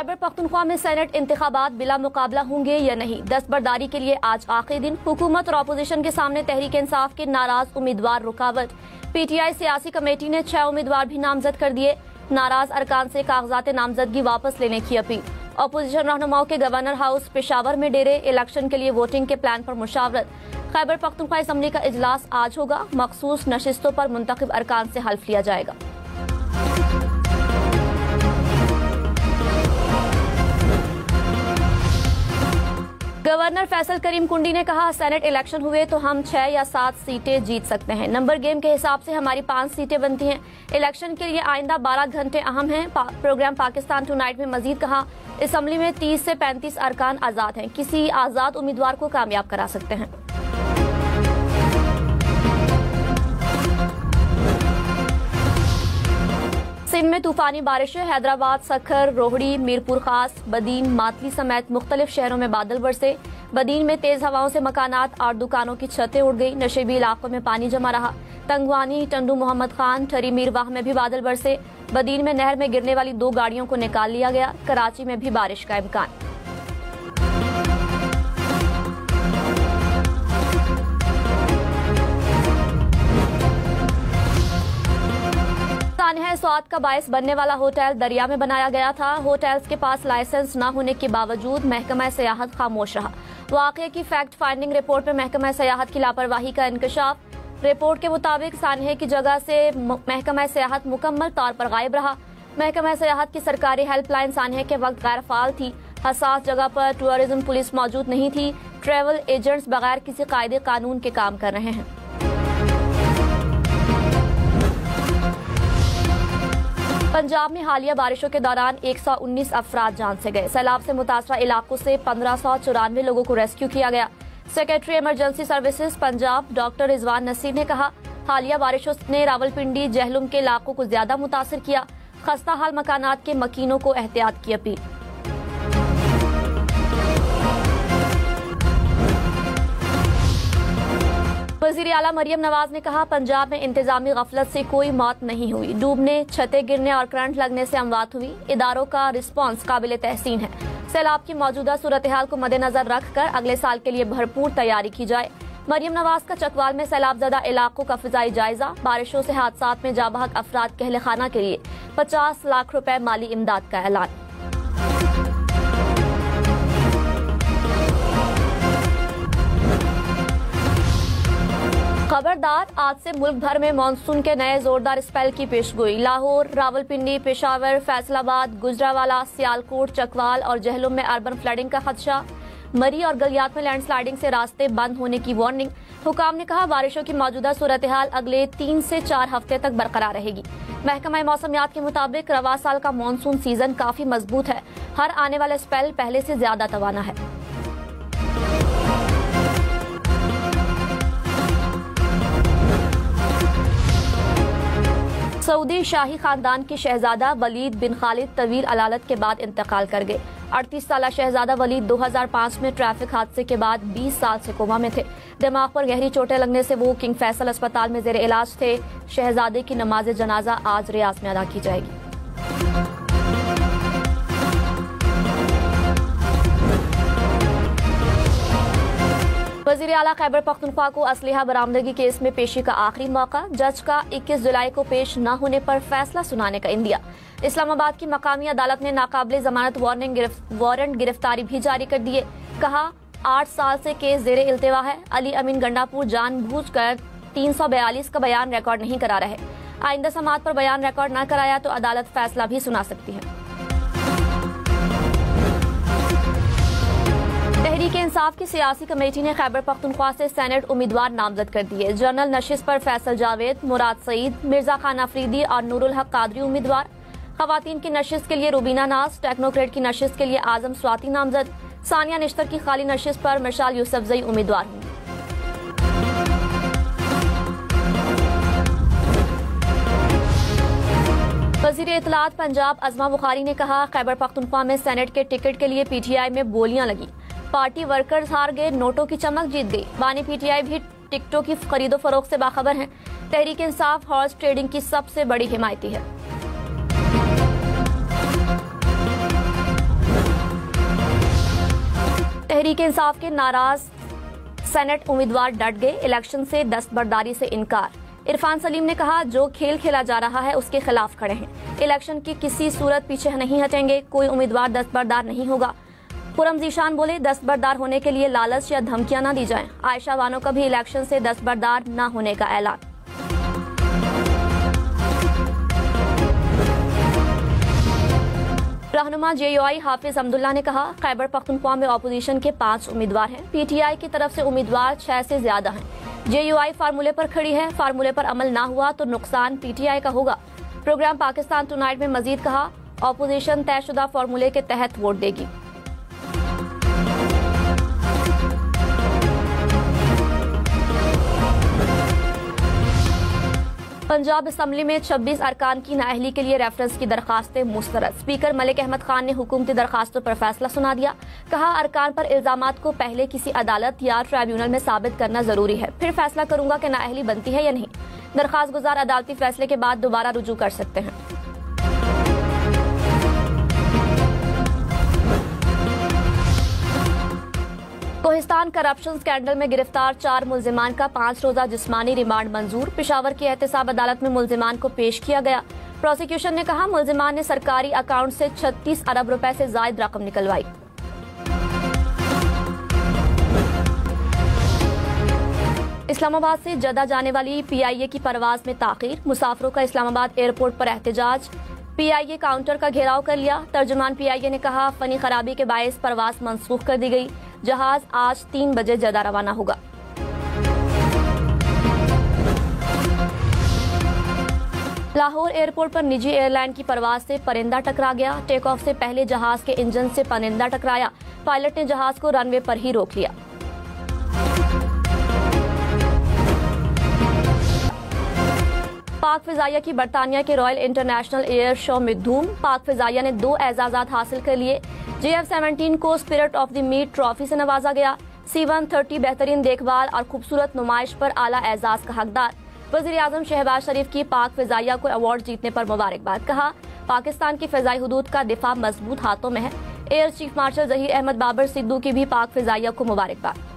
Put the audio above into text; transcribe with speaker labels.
Speaker 1: खैबर पख्तूनख्वा में सेनेट इंतखाबात बिला मुकाबला होंगे या नहीं, दस्तबरदारी के लिए आज आखिरी दिन। हुकूमत और अपोजिशन के सामने तहरीक इंसाफ के नाराज उम्मीदवार रुकावट। पीटीआई सियासी कमेटी ने 6 उम्मीदवार भी नामजद कर दिए। नाराज अरकान से कागजात नामजदगी वापस लेने की अपील। अपोजिशन रहनुमाओं के गवर्नर हाउस पेशावर में डेरे। इलेक्शन के लिए वोटिंग के प्लान पर मुशावरत। खैबर पख्तूनख्वा असम्बली का इजलास आज होगा। मखसूस नशिस्तों पर मुंतखब अरकान से हल्फ लिया जाएगा। गवर्नर फैसल करीम कुंडी ने कहा, सेनेट इलेक्शन हुए तो हम 6 या 7 सीटें जीत सकते हैं। नंबर गेम के हिसाब से हमारी 5 सीटें बनती हैं। इलेक्शन के लिए आइंदा 12 घंटे अहम हैं। प्रोग्राम पाकिस्तान टुनाइट में मजीद कहा, असम्बली में 30 से 35 अरकान आजाद हैं। किसी आजाद उम्मीदवार को कामयाब करा सकते हैं। सिंध में तूफानी बारिशें। हैदराबाद, सखर, रोहड़ी, मीरपुर खास, बदीन, मातली समेत मुख्तलिफ शहरों में बादल बरसे। बदीन में तेज हवाओं से मकानात और दुकानों की छतें उड़ गई। नशेबी इलाकों में पानी जमा रहा। तंगवानी, टंडू मोहम्मद खान, ठरी मीरवाह में भी बादल बरसे। बदीन में नहर में गिरने वाली 2 गाड़ियों को निकाल लिया गया। कराची में भी बारिश का इम्कान। सानिया स्वाद का बायस बनने वाला होटल दरिया में बनाया गया था। होटल्स के पास लाइसेंस न होने के बावजूद महकमा सयाहत खामोश रहा। वाकये की फैक्ट फाइंडिंग रिपोर्ट में महकमा सयाहत की लापरवाही का इंकशाफ। रिपोर्ट के मुताबिक सानिया की जगह से महकमा सयाहत मुकम्मल तौर पर गायब रहा। महकमा सयाहत की सरकारी हेल्पलाइन सानिया के वक्त गैर फाल थी। हसास जगह पर टूरिज्म पुलिस मौजूद नहीं थी। ट्रैवल एजेंट्स बगैर किसी कायदे कानून के काम कर रहे हैं। पंजाब में हालिया बारिशों के दौरान 119 अफराद जान से गए। सैलाब से मुतासरा इलाकों से 1594 लोगों को रेस्क्यू किया गया। Secretary emergency services Punjab doctor Rizwan Naseer ने कहा, हालिया बारिशों ने रावलपिंडी, जहलुम के इलाकों को ज्यादा मुतासर किया। खस्ता हाल मकानात के मकीनों को एहतियात की अपील। वज़ीर आला मरियम नवाज ने कहा, पंजाब में इंतजामी गफलत से कोई मौत नहीं हुई। डूबने, छतें गिरने और करंट लगने से अमवात हुई। इदारों का रिस्पांस काबिल तहसीन है। सैलाब की मौजूदा सूरत हाल को मद्देनजर रखकर अगले साल के लिए भरपूर तैयारी की जाए। मरियम नवाज का चकवाल में सैलाबजदा इलाकों का फिजाई जायजा। बारिशों से हादसात में जाबहक अफराद के अहले खाना के लिए 50 लाख रुपए माली इमदाद का ऐलान। खबरदार, आज से मुल्क भर में मानसून के नए जोरदार स्पेल की पेशगोई। लाहौर, रावलपिंडी, पेशावर, फैसलाबाद, गुजरावाला, सियालकोट, चकवाल और जहलुम में अर्बन फ्लडिंग का खदशा। मरी और गलियात में लैंडस्लाइडिंग से रास्ते बंद होने की वार्निंग। हुकाम ने कहा, बारिशों की मौजूदा सूरत हाल अगले 3 से 4 हफ्ते तक बरकरार रहेगी। महकमा मौसमियात के मुताबिक रवा साल का मानसून सीजन काफी मजबूत है। हर आने वाला स्पेल पहले से ज्यादा तवाना है। सऊदी शाही खानदान के शहजादा वलीद बिन खालिद तवील अलालत के बाद इंतकाल कर गए। 38 साला शहजादा वलीद 2005 में ट्रैफिक हादसे के बाद 20 साल से कोमा में थे। दिमाग पर गहरी चोटें लगने से वो किंग फैसल अस्पताल में जेर इलाज थे। शहजादे की नमाज जनाजा आज रियाज में अदा की जाएगी। वज़ीर आला खैबर पख्तूनख्वा को असलहा बरामदगी केस में पेशी का आखिरी मौका। जज का 21 जुलाई को पेश न होने पर फैसला सुनाने का इंदिया। इस्लामाबाद की मकामी अदालत ने नाकाबिले जमानत वारंट गिरफ्तारी भी जारी कर दिए। कहा, 8 साल से केस जेरे इल्तिवा है। अली अमीन गंडापुर जानबूझकर 342 का बयान रिकॉर्ड नहीं करा रहे। आइंदा समात पर बयान रिकॉर्ड न कराया तो अदालत फैसला भी सुना सकती है। तहरीक इंसाफ की सियासी कमेटी ने खैबर पख्तूनख्वा से सेनेट उम्मीदवार नामजद कर दिए। जनरल नशिस्त पर फैसल जावेद, मुराद सईद, मिर्जा खान अफरीदी और नूरुल हक कादरी उम्मीदवार। खवातीन की नशिस्त के लिए रुबीना नाज, टेक्नोक्रेट की नशिस्त के लिए आजम स्वाति नामजद। सानिया निश्तर की खाली नशिस्त पर मिशाल यूसुफजई उम्मीदवार हुई। वज़ीर इत्तलात पंजाब अज़मा बुखारी ने कहा, खैबर पख्तूनख्वा में सेनेट के टिकट के लिए पीटीआई में बोलियां लगी। पार्टी वर्कर्स हार गए, नोटों की चमक जीत गई। बानी पीटीआई भी टिकटों की खरीदो फरोख्त से बाखबर हैं। तहरीक इंसाफ हॉर्स ट्रेडिंग की सबसे बड़ी हिमायती है। तहरीक इंसाफ के नाराज सेनेट उम्मीदवार डट गए, इलेक्शन से दस्तबरदारी से इनकार। इरफान सलीम ने कहा, जो खेल खेला जा रहा है उसके खिलाफ खड़े हैं, इलेक्शन की किसी सूरत पीछे नहीं हटेंगे, कोई उम्मीदवार दस्तबरदार नहीं होगा। पुरम जीशान बोले, दस्तबरदार होने के लिए लालच या धमकियां न दी जाएं। आयशा बानो का भी इलेक्शन से दस्तबरदार न होने का ऐलान। रहनुमा JUI हाफिज अब्दुल्ला ने कहा, खैबर पख्तूनख्वा में अपोजिशन के 5 उम्मीदवार हैं, PTI की तरफ से उम्मीदवार 6 से ज्यादा हैं। JUI फार्मूले पर खड़ी है, फार्मूले पर अमल ना हुआ तो नुकसान PTI का होगा। प्रोग्राम पाकिस्तान टुनाइट में मजीद कहा, अपोजिशन तयशुदा फार्मूले के तहत वोट देगी। पंजाब असम्बली में 26 अरकान की नाअहली के लिए रेफरेंस की दरखास्तें मुस्तरद। स्पीकर मलिक अहमद खान ने हुकूमती दरखास्तों पर फैसला सुना दिया। कहा, अरकान पर इल्जामात को पहले किसी अदालत या ट्राइब्यूनल में साबित करना जरूरी है, फिर फैसला करूंगा कि नाअहली बनती है या नहीं। दरखास्त गुजार अदालती फैसले के बाद दोबारा रुजू कर सकते हैं। कोहिस्तान करप्शन स्कैंडल में गिरफ्तार 4 मुल्जिमान का 5 रोजा जिस्मानी रिमांड मंजूर। पेशावर की एहतसाब अदालत में मुल्जिमान को पेश किया गया। प्रोसिक्यूशन ने कहा, मुल्जिमान ने सरकारी अकाउंट से 36 अरब रुपए से जायद रकम निकलवाई। इस्लामाबाद से जद्दा जाने वाली PIA की परवाज में ताखीर। मुसाफिरों का इस्लामाबाद एयरपोर्ट पर एहतजाज। PIA काउंटर का घेराव कर लिया। तर्जुमान PIA ने कहा, फनी खराबी के बायस परवाज मंसूख कर दी गई। जहाज आज 3 बजे जद्दा रवाना होगा। लाहौर एयरपोर्ट पर निजी एयरलाइन की परवाज से परिंदा टकरा गया। टेक ऑफ से पहले जहाज के इंजन से परिंदा टकराया। पायलट ने जहाज को रनवे पर ही रोक लिया। पाक फिजाइया की बरतानिया के रॉयल इंटरनेशनल एयर शो में धूम। पाक फिजाइया ने 2 एजाजात हासिल कर लिए। JF-17 को spirit of the meet trophy से नवाजा गया। C-130 बेहतरीन देखभाल और खूबसूरत नुमाइश पर आला एजाज का हकदार। वज़ीर आज़म शहबाज शरीफ की पाक फिजाइया को अवार्ड जीतने पर मुबारकबाद। कहा, पाकिस्तान की फिजाई हुदूद का दिफा मजबूत हाथों में है। Air chief marshal Zaheer Ahmed Babar Sidhu की भी पाक फिजाइया को मुबारकबाद।